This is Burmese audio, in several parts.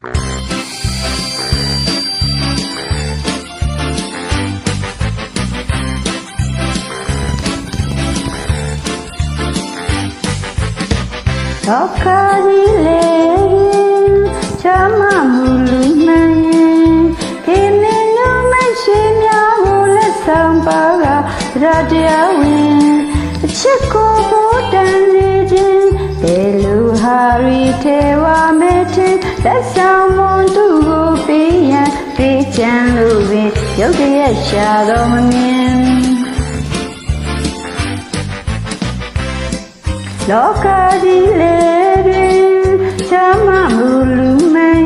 လောကကြီးလေချမ်းသာမှုလူမှန်ခေမင်းတို့မရှိများကိုလက်ဆောင်ပါကရတရားဝင်အချစ်ကိုဘုဒ္ဓံစီခြင်းဘယ်လိုဟာရီထေဝမေတင်လက်ဆောင်မွန်သူကိုပေးရန်တွေ့ချမ်းလို့ပင်ရုပ်တရက်ရှာတော်မမြင်လောကကြီးလေချမ်းသာမှုလူမှန်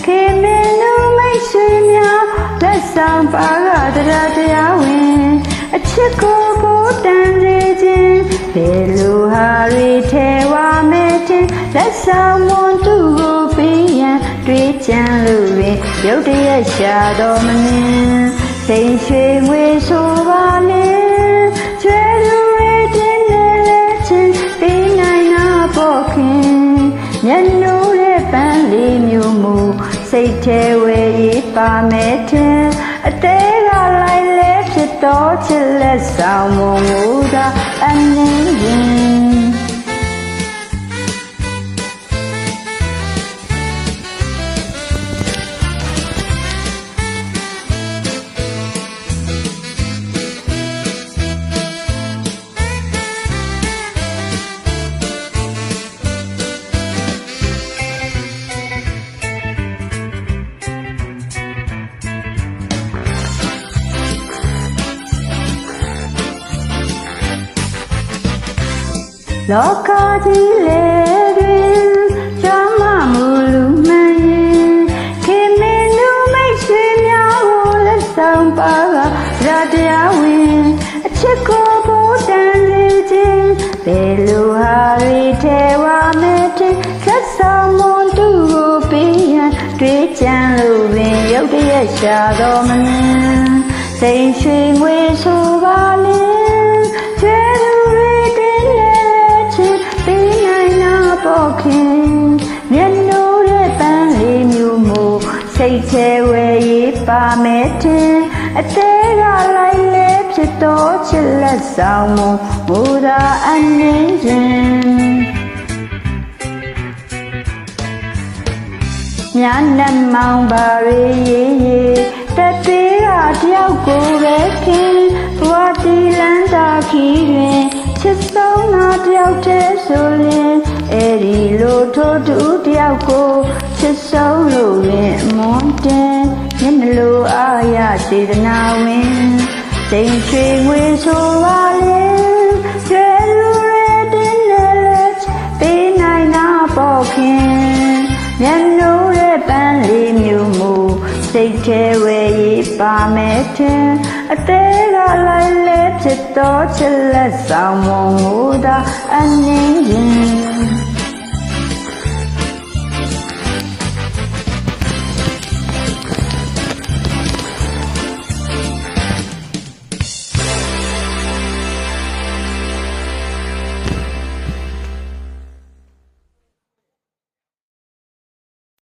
ခေမင်းတို့မရှိများလက်ဆောင်ပါကတရားဝင်အချစ်ကိုဘုဒ္ဓံစေခြင်းဘယ်လိုဟာရီထေဝမေတင်လက်ဆောင်မွန်သူကိုပေးရန်တွေ့ချမ်းလို့ပင်ရုပ်တရက်ရှာတော်မမြင်စိတ်ရွှေငွေဆိုပါလေကျွဲလူတွေတင်းနေချင်းပေးနိုင်နာပေါ့ခင်မျက်နှာရဲ့ပန်းလေးမျိုးမူစိတ်ထဲဝေးပါမယ်တင်အသေးကလိုက်လဲဖြစ်တော့ချစ်လက်ဆောင်မူသာအနည်းရင်လောကကြီးလေတွင်ချမ်းသာမှုလူမှန်ခေမင်းတို့မရှိများကိုလက်ဆောင်ပါကရတရားဝင်အချစ်ကိုဘုဒ္ဓံစေခြင်းဘယ်လိုဟာရီထေဝမေတင်လက်ဆောင်မွန်သူကိုပေးရန်တွေ့ချမ်းလို့ပင်ရုပ်တရက်ရှာတော်မမြင်စိတ်ရွှေငွေဆိုပါလေကျွဲလူတွေတင်းပေါ့ခင်မျက်နှာရဲ့ပန်းလေးမျိုးမူစိတ်ထဲဝေးပါမယ်တင်အသေးကလိုက်လဲဖြစ်တော့ချစ်လက်ဆောင်မူသာအနည်းရင်ညာနဲ့မောင်ပါရေတသေးကတယောက်ကိုပဲခင်ဘဝတီလန်းတာခီးတွင်ချစ်ဆုံးနာတယောက်တည်းဆိုရင်အဲ့ဒီလိုထိုးတူတယောက်ကိုချစ်ဆုံးလို့ရင်အမွန်တင်မျက်နှာလိုအားရစေတနာဝင်စိတ်ရွှေငွေဆိုပါလေကျွဲလူတွေတင်းနေလက်ပေးနိုင်နာပေါ့ခင်မျက်နှာရဲ့ပန်းလေးမျိုးမူစိတ်ထဲဝေးပါမယ်တင်အသေးကလိုက်လဲဖြစ်တော့ချစ်လက်ဆောင်မူသာအနည်းရင်